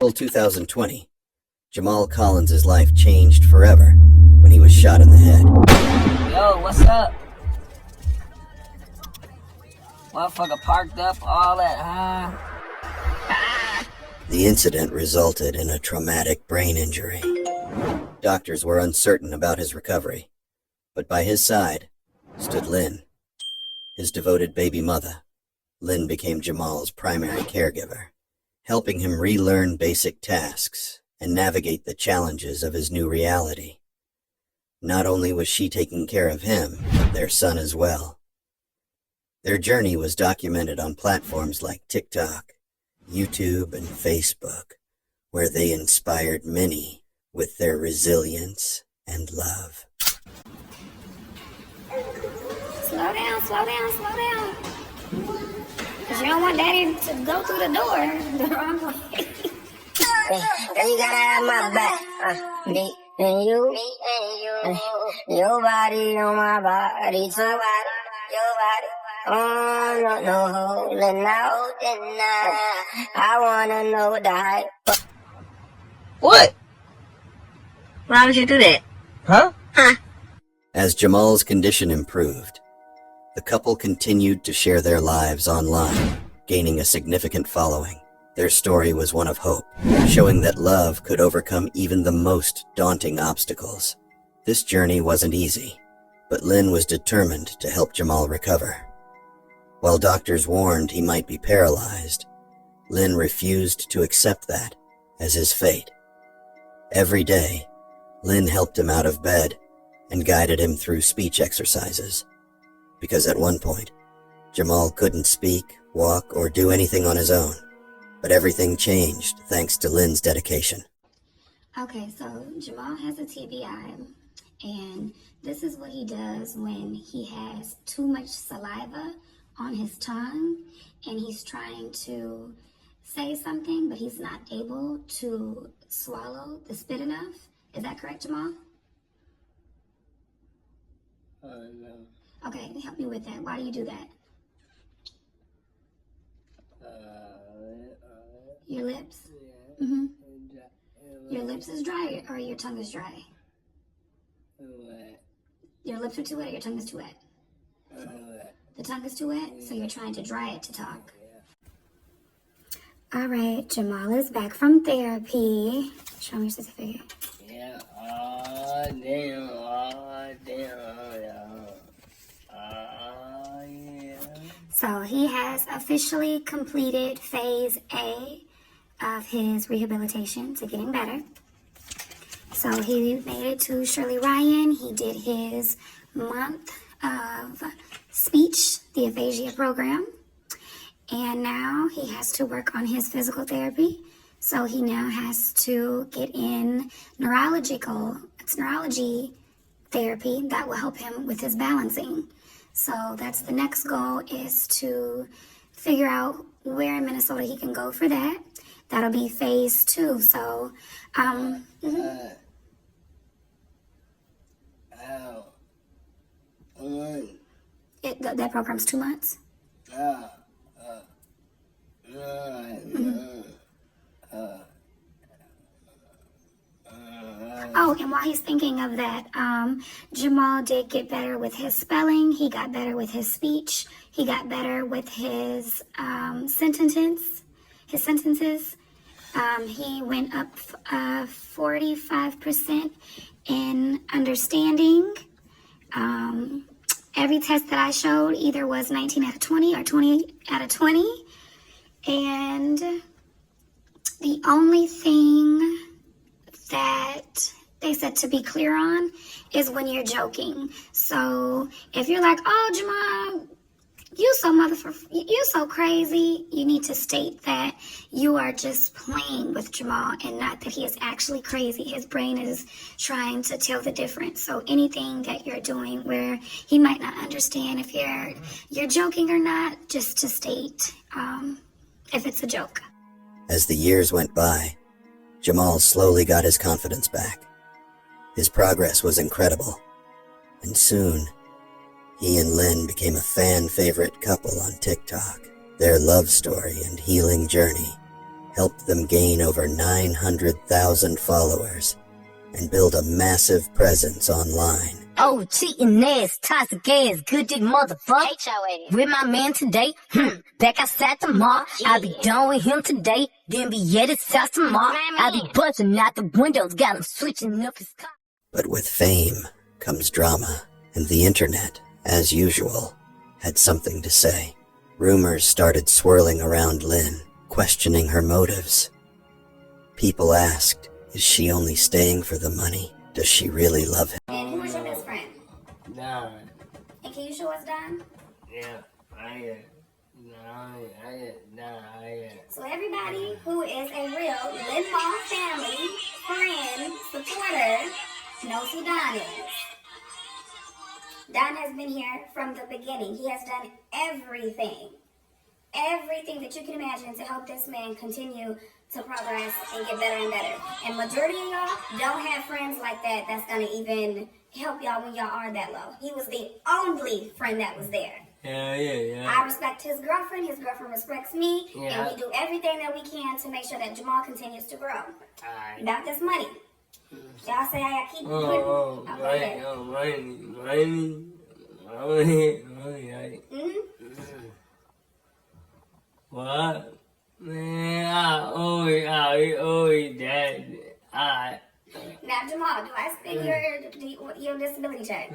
April 2020, Jamal Collins' life changed forever when he was shot in the head. Yo, what's up? Motherfucker parked up, all that, huh? The incident resulted in a traumatic brain injury. Doctors were uncertain about his recovery, but by his side stood Lynn, his devoted baby mother. Lynn became Jamal's primary caregiver, helping him relearn basic tasks and navigate the challenges of his new reality. Not only was she taking care of him, but their son as well. Their journey was documented on platforms like TikTok, YouTube, and Facebook, where they inspired many with their resilience and love. Slow down, slow down, slow down. Cause you don't want daddy to go through the door the wrong way. Girl, you gotta have my back. Me and you. Your body on my body too. Your body. Oh, no holding out tonight. I wanna know the hype. What? Why would you do that? Huh? As Jamal's condition improved, the couple continued to share their lives online, gaining a significant following. Their story was one of hope, showing that love could overcome even the most daunting obstacles. This journey wasn't easy, but Lynn was determined to help Jamal recover. While doctors warned he might be paralyzed, Lynn refused to accept that as his fate. Every day, Lynn helped him out of bed and guided him through speech exercises. Because at one point, Jamal couldn't speak, walk, or do anything on his own. But everything changed thanks to Lynn's dedication. Okay, so Jamal has a TBI, and this is what he does when he has too much saliva on his tongue and he's trying to say something, but he's not able to swallow the spit enough. Is that correct, Jamal? No. Okay, help me with that. Why do you do that? Your lips? Yeah. Mm-hmm. Your lips is dry or your tongue is dry? Wet. Your lips are too wet or your tongue is too wet? Wet. The tongue is too wet, so you're trying to dry it to talk. All right, Jamal is back from therapy. Show me your certificate. Yeah, damn, yeah. So he has officially completed phase A of his rehabilitation to getting better. So he made it to Shirley Ryan. He did his month of speech, the aphasia program. And now he has to work on his physical therapy. So he now has to get in neurology therapy that will help him with his balancing. So that's the next goal, is to figure out where in Minnesota he can go for that. That'll be phase 2. So, that program's 2 months. Oh, and while he's thinking of that, Jamal did get better with his spelling. He got better with his speech. He got better with his sentences. He went up 45% in understanding. Every test that I showed either was 19 out of 20 or 20 out of 20. And the only thing that they said to be clear on is when you're joking. So if you're like, oh, Jamal, you so crazy, you need to state that you are just playing with Jamal and not that he is actually crazy. His brain is trying to tell the difference. So anything that you're doing where he might not understand if you're joking or not, just to state if it's a joke. As the years went by, Jamal slowly got his confidence back. His progress was incredible, and soon, he and Lynn became a fan-favorite couple on TikTok. Their love story and healing journey helped them gain over 900,000 followers and build a massive presence online. Oh, cheating ass, toxic ass, good dick motherfucker. With my man today, back outside tomorrow. I'll be done with him today, then be at his house tomorrow. I'll be busting out the windows, got him switching up his car. But with fame comes drama, and the internet, as usual, had something to say. Rumors started swirling around Lynn, questioning her motives. People asked, is she only staying for the money? Does she really love him? And who was your best friend? Don. And can you show us Don? Yeah, I So everybody who is a real Lynn Ball family, friend, supporter, knows who Don is. Don has been here from the beginning. He has done everything that you can imagine to help this man continue to progress and get better and better. And majority of y'all don't have friends like that that's gonna even help y'all when y'all are that low. He was the only friend that was there. Yeah. I respect his girlfriend respects me, Yeah. and we do everything that we can to make sure that Jamal continues to grow. Alright. About this money. Y'all say I keep putting... Money. What? Man, I owe it, Dad. Alright. Now, Jamal, do I spend your disability check?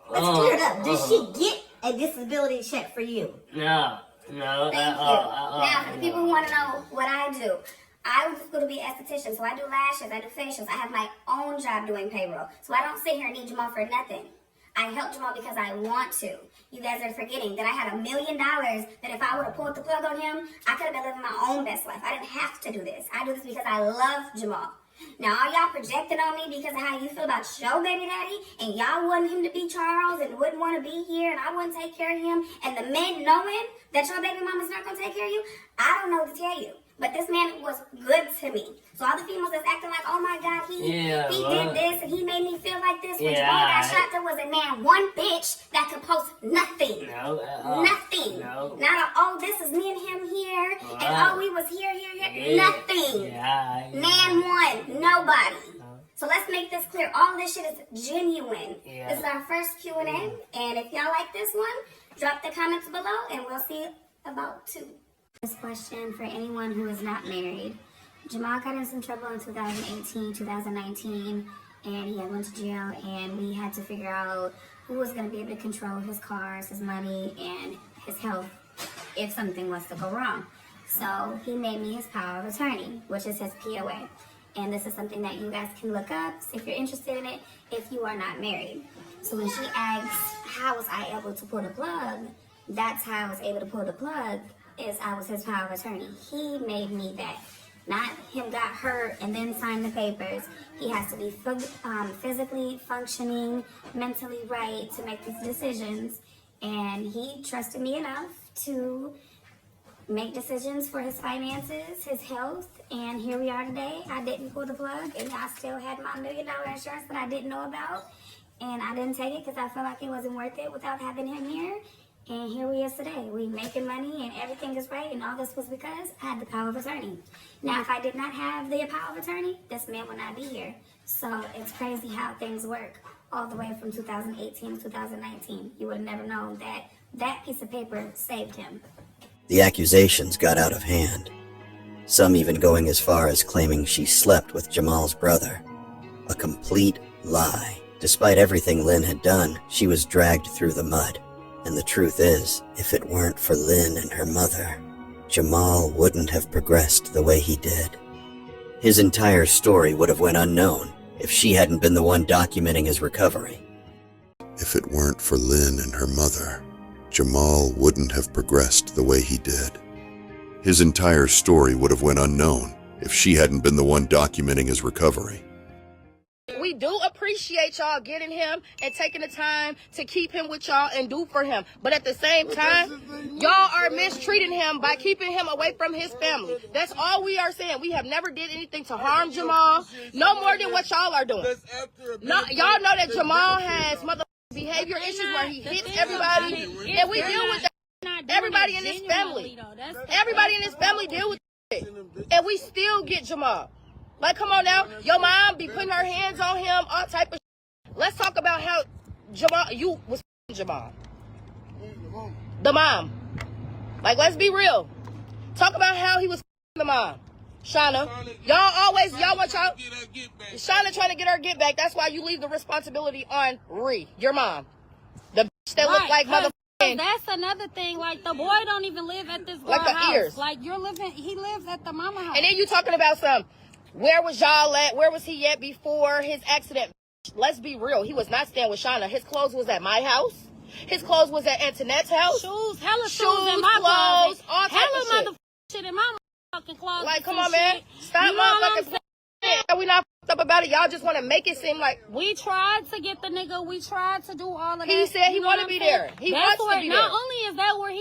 Let's clear it up. Did she get a disability check for you? No. Thank you. Now, for the people who want to know what I do, I was going to be an esthetician, so I do lashes, I do facials. I have my own job doing payroll, so I don't sit here and need Jamal for nothing. I help Jamal because I want to. You guys are forgetting that I had $1 million that if I would have pulled the plug on him, I could have been living my own best life. I didn't have to do this. I do this because I love Jamal. Now, all y'all projecting on me because of how you feel about your baby daddy, and y'all want him to be Charles and wouldn't want to be here, and I wouldn't take care of him, and the men knowing that your baby mama's not going to take care of you, I don't know what to tell you. But this man was good to me. So all the females that's acting like, oh my God, he did this and he made me feel like this. When Jamal got shot, there was a man, one bitch that could post nothing. Nothing. No. Not this is me and him here, and we was here. Nothing. Man one, nobody. So let's make this clear. All this shit is genuine. This is our first Q&A, and if y'all like this one, drop the comments below, and we'll see about 2. This question for anyone who is not married. Jamal got in some trouble in 2018, 2019, and he went to jail, and we had to figure out who was going to be able to control his cars, his money, and his health if something was to go wrong. So he made me his power of attorney, which is his POA. And this is something that you guys can look up if you're interested in it if you are not married. So when she asks, how was I able to pull the plug? That's how I was able to pull the plug. Is I was his power of attorney. He made me that. Not him got hurt and then signed the papers. He has to be physically functioning, mentally right to make these decisions. And he trusted me enough to make decisions for his finances, his health, and here we are today. I didn't pull the plug, and I still had my $1 million insurance that I didn't know about. And I didn't take it because I felt like it wasn't worth it without having him here. And here we is today. We making money and everything is right, and all this was because I had the power of attorney. Now, if I did not have the power of attorney, this man would not be here. So it's crazy how things work all the way from 2018 to 2019. You would have never known that that piece of paper saved him. The accusations got out of hand, some even going as far as claiming she slept with Jamal's brother. A complete lie. Despite everything Lynn had done, she was dragged through the mud. And the truth is, if it weren't for Lynn and her mother, Jamal wouldn't have progressed the way he did. His entire story would have went unknown if she hadn't been the one documenting his recovery. If it weren't for Lynn and her mother, Jamal wouldn't have progressed the way he did. His entire story would have went unknown if she hadn't been the one documenting his recovery. We do appreciate y'all getting him and taking the time to keep him with y'all and do for him. But at the same time, y'all are mistreating him by keeping him away from his family. That's all we are saying. We have never did anything to harm Jamal, no more than what y'all are doing. No, y'all know that Jamal has behavior issues where he hits everybody, and we deal with that. Everybody in his family. Everybody in his family deal with and we still get Jamal. Like, come on now. Your mom be putting her hands on him, all type of shit. Let's talk about how Jamal, you was Jamal. The mom. Like, let's be real. Talk about how he was the mom. Shauna. Y'all want y'all. Shauna trying to get her get back. That's why you leave the responsibility on Ree, your mom. The bitch that look like motherfucking. That's another thing. Like, the boy don't even live at this like the house. ears. Like, he lives at the mama house. And then you talking about where was y'all at? Where was he at before his accident? Let's be real. He was not staying with Shauna. His clothes was at my house. His clothes was at Antoinette's house. Hella shoes in my clothes, closet. all type Hella of shit. motherfucking shit in my motherfucking closet. Like, come on, man. Stop motherfucking. We not up about it. Y'all just want to make it seem like we tried to get the nigga. We tried to do all of that. He said he want to be there. He wants to be there. Not only is that where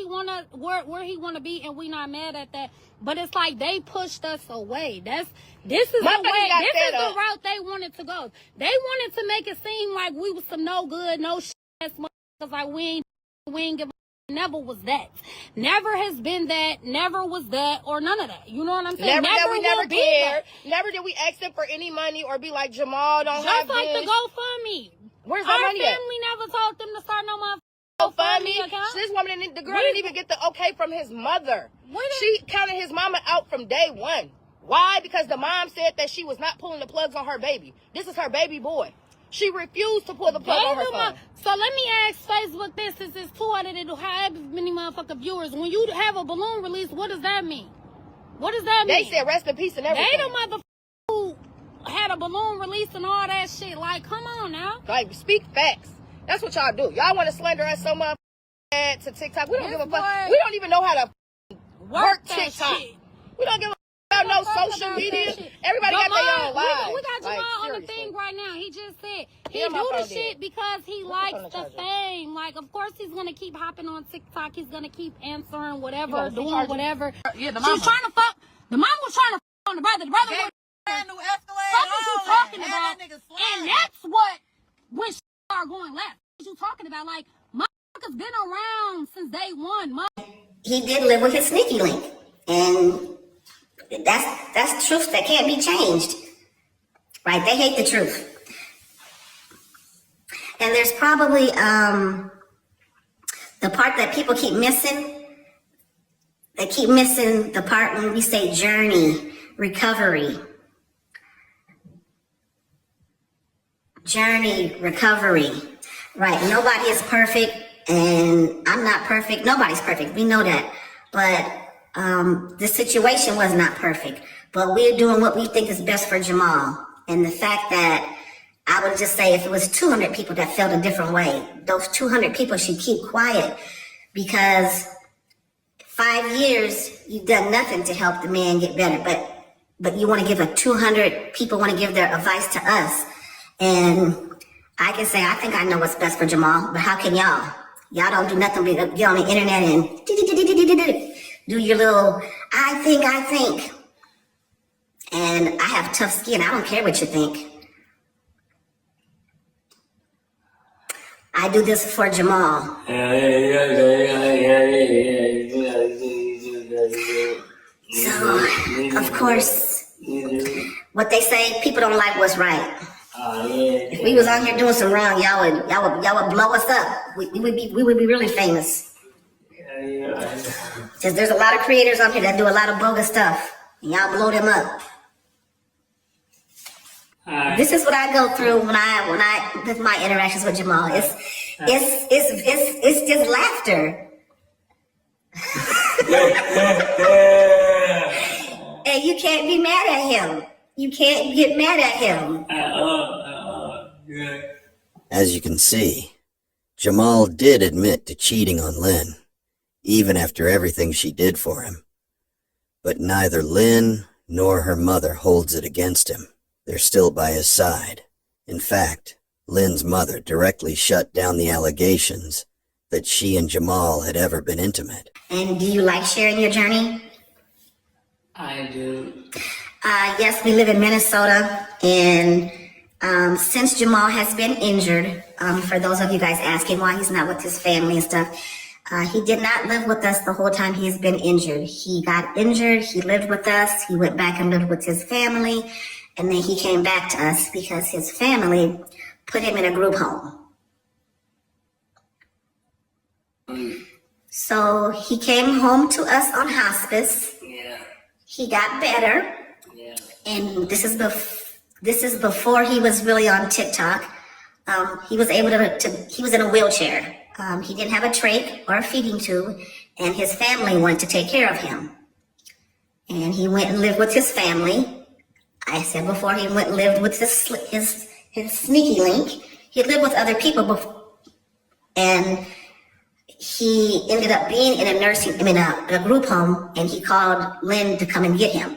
he wanna be, and we not mad at that, but it's like they pushed us away. This is the way. This is the route they wanted to go. They wanted to make it seem like we was some no good, no shit ass motherfuckers. Like we ain't give. Never was that. Never has been that. Never was that, or none of that. You know what I'm saying? Never cared. Never did we ask them for any money or be like, Jamal don't have this. Just like the GoFundMe. Where's our money at? Our family never told them to start no GoFundMe account. This woman, the girl didn't even get the okay from his mother. She counted his mama out from day one. Why? Because the mom said that she was not pulling the plugs on her baby. This is her baby boy. She refused to pull the plug on her son. So let me ask Facebook this, since it's 200 to however many motherfucking viewers. When you have a balloon release, what does that mean? What does that mean? They said rest in peace and everything. They the motherfuckers who had a balloon release and all that shit. Like, come on now. Like, speak facts. That's what y'all do. Y'all want to slander us so much to TikTok. We don't give a fuck. We don't even know how to work TikTok. Shit. We don't give a fuck about no social media. Everybody got their own lives. We got Jamal on the thing right now. He just said he do the shit because he likes the fame. Like, of course he's gonna keep hopping on TikTok. He's gonna keep answering whatever, doing whatever. Yeah, the mama. She's trying to fuck. The mom was trying to fuck on the brother. The brother was brand new Escalade. What you talking about? And that's what when shit start going left. What you talking about? Like, motherfuckers been around since day one. He did live with his sneaky link, and that's truth that can't be changed. Right? They hate the truth. And there's probably the part that people keep missing. They keep missing the part when we say journey, recovery. Journey, recovery. Right. Nobody is perfect, and I'm not perfect. Nobody's perfect. We know that. But the situation was not perfect. But we're doing what we think is best for Jamal. And the fact that I would just say if it was 200 people that felt a different way, those 200 people should keep quiet, because 5 years, you've done nothing to help the man get better. But you want to give 200 people want to give their advice to us. And I can say, I think I know what's best for Jamal, but how can y'all? Y'all don't do nothing but get on the internet and do your little, I think. And I have tough skin. I don't care what you think. I do this for Jamal. So, of course, what they say, people don't like what's right. If we was out here doing some wrong, y'all would blow us up. We would be really famous. Because there's a lot of creators out here that do a lot of bogus stuff, and y'all blow them up. This is what I go through when I with my interactions with Jamal. It's just laughter. And you can't be mad at him. You can't get mad at him. As you can see, Jamal did admit to cheating on Lynn, even after everything she did for him. But neither Lynn nor her mother holds it against him. They're still by his side. In fact, Lynn's mother directly shut down the allegations that she and Jamal had ever been intimate. And do you like sharing your journey? I do. Yes, we live in Minnesota, and since Jamal has been injured, for those of you guys asking why he's not with his family and stuff, He did not live with us the whole time he's been injured. He got injured, he lived with us, he went back and lived with his family, and then he came back to us because his family put him in a group home. So he came home to us on hospice. Yeah. He got better. Yeah. And this is before he was really on TikTok. He was able he was in a wheelchair. He didn't have a trach or a feeding tube, and his family wanted to take care of him. And he went and lived with his family. I said before, he went and lived with his sneaky link. He lived with other people before, and he ended up being in a group home, and he called Lynn to come and get him.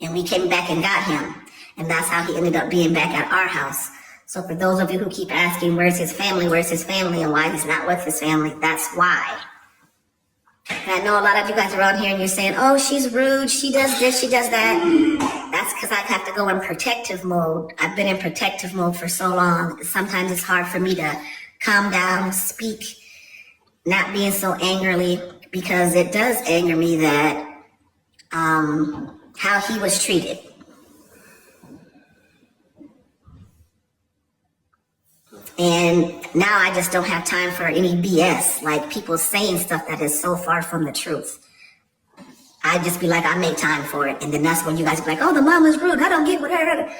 And we came back and got him. And that's how he ended up being back at our house. So for those of you who keep asking, where's his family, and why he's not with his family, that's why. And I know a lot of you guys are on here and you're saying, oh, she's rude, she does this, she does that. That's because I have to go in protective mode. I've been in protective mode for so long. Sometimes it's hard for me to calm down, speak, not being so angrily, because it does anger me that how he was treated. And now I just don't have time for any BS, like people saying stuff that is so far from the truth. I just be like, I make time for it. And then that's when you guys be like, oh, the mom was rude, I don't get what her.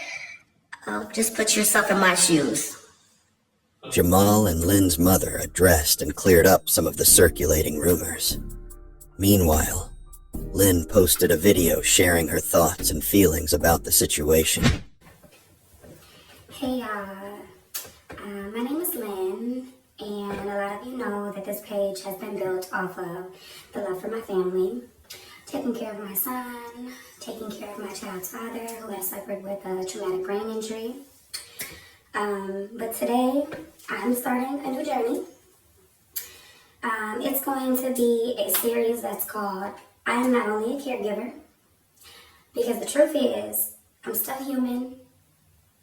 Oh, just put yourself in my shoes. Jamal and Lynn's mother addressed and cleared up some of the circulating rumors. Meanwhile, Lynn posted a video sharing her thoughts and feelings about the situation. Hey y'all, my name is Lynn, and a lot of you know that this page has been built off of the love for my family, taking care of my son, taking care of my child's father who has suffered with a traumatic brain injury. But today, I'm starting a new journey. It's going to be a series that's called I Am Not Only a Caregiver, because the truth is, I'm still human,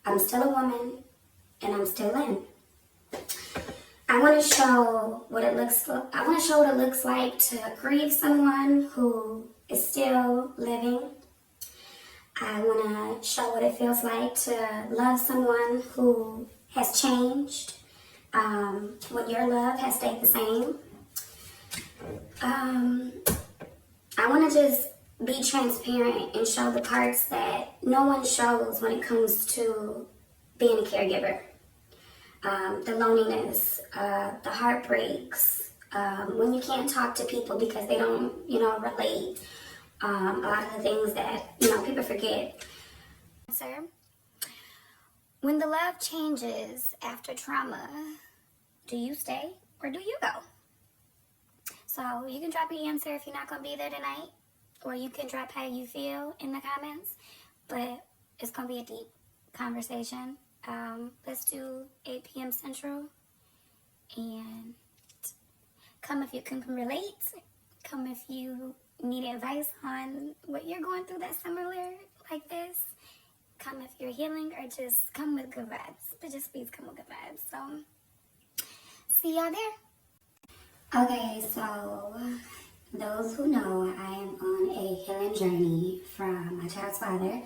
I'm still a woman, and I'm still Lynn. I want to show what it looks like to grieve someone who is still living. I want to show what it feels like to love someone who has changed when your love has stayed the same. I want to just be transparent and show the parts that no one shows when it comes to being a caregiver. The loneliness, the heartbreaks, when you can't talk to people because they don't, relate. A lot of the things that, people forget. Sir, when the love changes after trauma, do you stay or do you go? So you can drop your answer if you're not going to be there tonight, or you can drop how you feel in the comments, but it's going to be a deep conversation. Let's do 8 p.m. Central, and come if you can relate, come if you need advice on what you're going through that's similar like this, come if you're healing, or just come with good vibes, but just please come with good vibes. So see y'all there. Okay, so those who know, I am on a healing journey from my child's father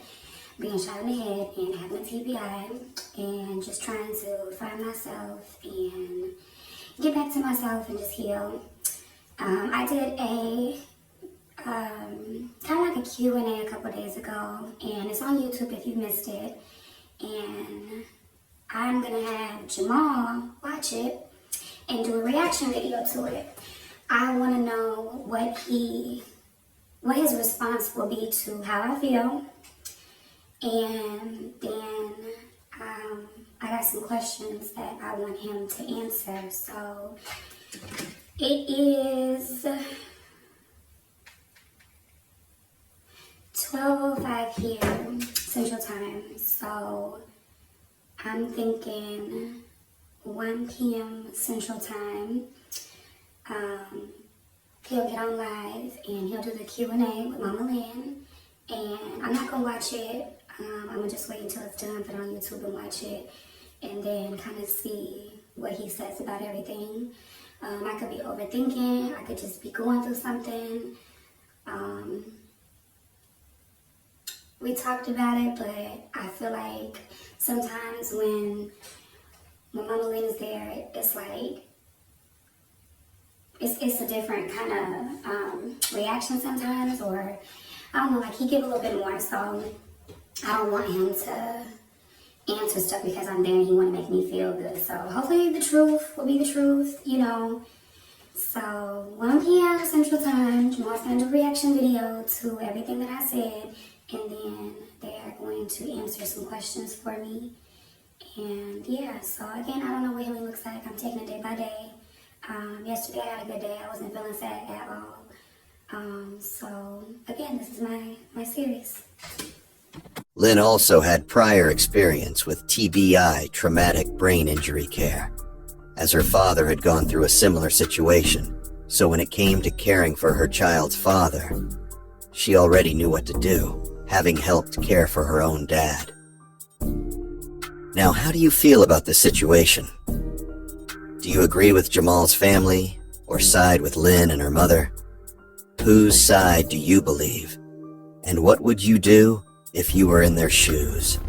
being shot in the head and having a TBI, and just trying to find myself and get back to myself and just heal. I did a kind of like a Q&A a couple days ago, and it's on YouTube if you missed it, and I'm gonna have Jamal watch it and do a reaction video to it. I want to know what his response will be to how I feel. And then I got some questions that I want him to answer. So it is 12:05 here, Central Time. So I'm thinking 1 p.m. Central Time. He'll get on live and he'll do the Q&A with Mama Lynn. And I'm not going to watch it. I'm going to just wait until it's done, put it on YouTube and watch it. And then kind of see what he says about everything. I could be overthinking. I could just be going through something. We talked about it, but I feel like sometimes when Mama Lynn is there, it's like, it's a different kind of reaction sometimes, or I don't know, like he give a little bit more, so I don't want him to answer stuff because I'm there and he want to make me feel good. So hopefully the truth will be the truth, you know. So 1 p.m. Central Time, Jamal's going to do a reaction video to everything that I said, and then they are going to answer some questions for me. And yeah, so again, I don't know what healing looks like. I'm taking it day by day. Yesterday I had a good day. I wasn't feeling sad at all. So again, this is my series. Lynn also had prior experience with TBI, traumatic brain injury care, as her father had gone through a similar situation. So when it came to caring for her child's father, she already knew what to do, having helped care for her own dad. Now, how do you feel about this situation? Do you agree with Jamal's family or side with Lynn and her mother? Whose side do you believe? And what would you do if you were in their shoes?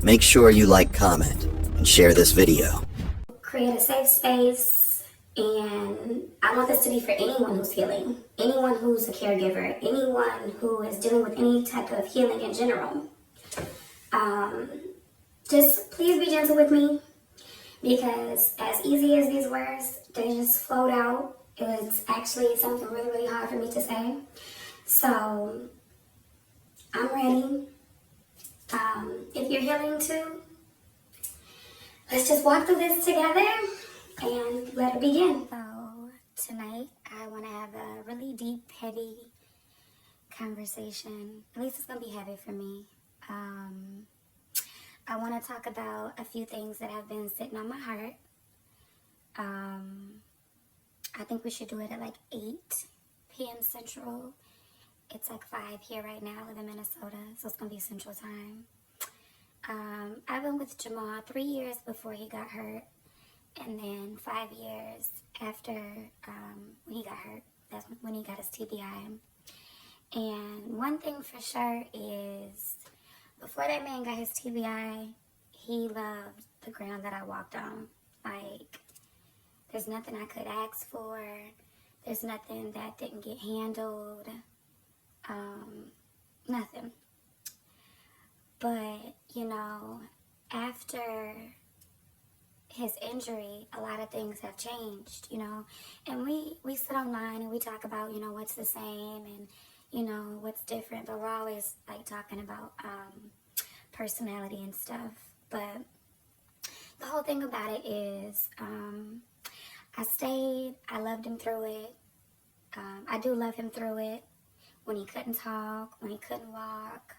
Make sure you like, comment, and share this video. Create a safe space, and I want this to be for anyone who's healing, anyone who's a caregiver, anyone who is dealing with any type of healing in general. Just please be gentle with me, because as easy as these words, they just flowed out. It was actually something really, really hard for me to say. So I'm ready. If you're healing too, let's just walk through this together and let it begin. So tonight, I want to have a really deep, heavy conversation. At least it's going to be heavy for me. I want to talk about a few things that have been sitting on my heart. I think we should do it at like 8 p.m. Central. It's like 5 here right now. I live in Minnesota, so it's going to be Central Time. I've been with Jamal 3 years before he got hurt, and then 5 years after when he got hurt. That's when he got his TBI. And one thing for sure is, before that man got his TBI, he loved the ground that I walked on. Like, there's nothing I could ask for. There's nothing that didn't get handled. Nothing. But, you know, after his injury, a lot of things have changed, you know. And we sit online and we talk about, you know, what's the same and, you know, what's different. But we're always, like, talking about personality and stuff. But the whole thing about it is I stayed. I loved him through it. I do love him through it. When he couldn't talk, when he couldn't walk,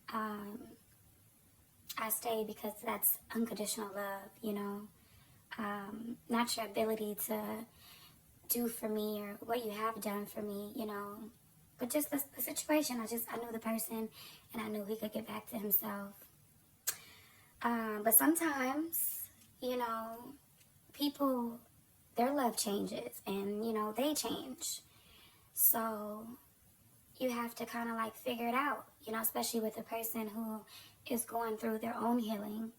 I stayed because that's unconditional love, you know. Not your ability to do for me or what you have done for me, you know, but just the situation. I knew the person, and I knew he could get back to himself. But sometimes, you know, people, their love changes, and, you know, they change. So you have to kind of like figure it out, you know, especially with a person who is going through their own healing.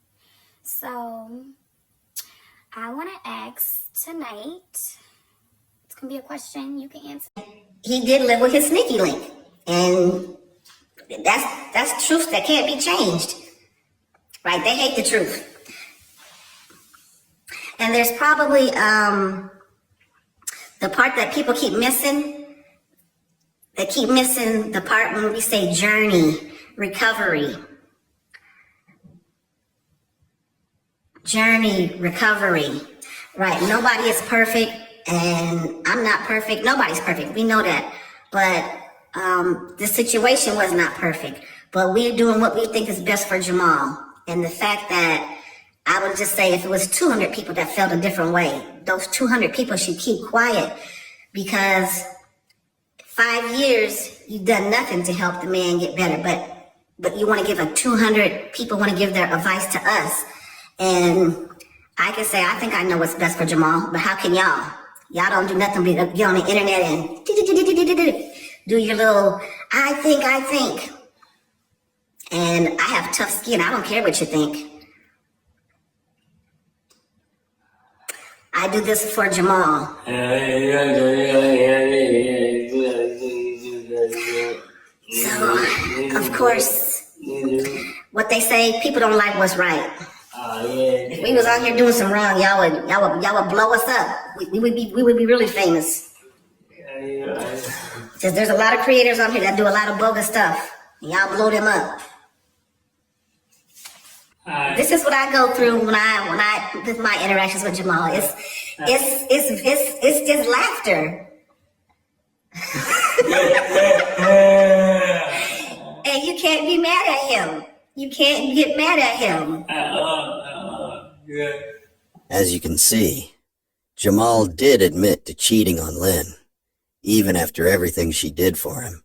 So I want to ask tonight, it's going to be a question you can answer. He did live with his sneaky link, and that's truth that can't be changed, right? They hate the truth. And there's probably the part that people keep missing. They keep missing the part when we say journey, recovery. Journey, recovery, right? Nobody is perfect, and I'm not perfect. Nobody's perfect. We know that. But the situation was not perfect. But we're doing what we think is best for Jamal. And the fact that I would just say if it was 200 people that felt a different way, those 200 people should keep quiet, because 5 years, you've done nothing to help the man get better, but you want to give 200 people want to give their advice to us. And I can say, I think I know what's best for Jamal, but how can y'all? Y'all don't do nothing but get on the internet and do your little, I think. And I have tough skin. I don't care what you think. I do this for Jamal. So, of course, what they say, people don't like what's right. If we was out here doing some wrong, y'all would blow us up. We would be really famous. Because there's a lot of creators out here that do a lot of bogus stuff. And y'all blow them up. This is what I go through when I with my interactions with Jamal. It's just laughter. And you can't be mad at him. You can't get mad at him. As you can see, Jamal did admit to cheating on Lynn, even after everything she did for him.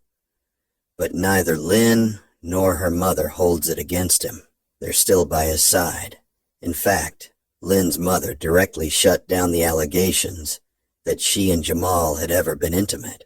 But neither Lynn nor her mother holds it against him. They're still by his side. In fact, Lynn's mother directly shut down the allegations that she and Jamal had ever been intimate.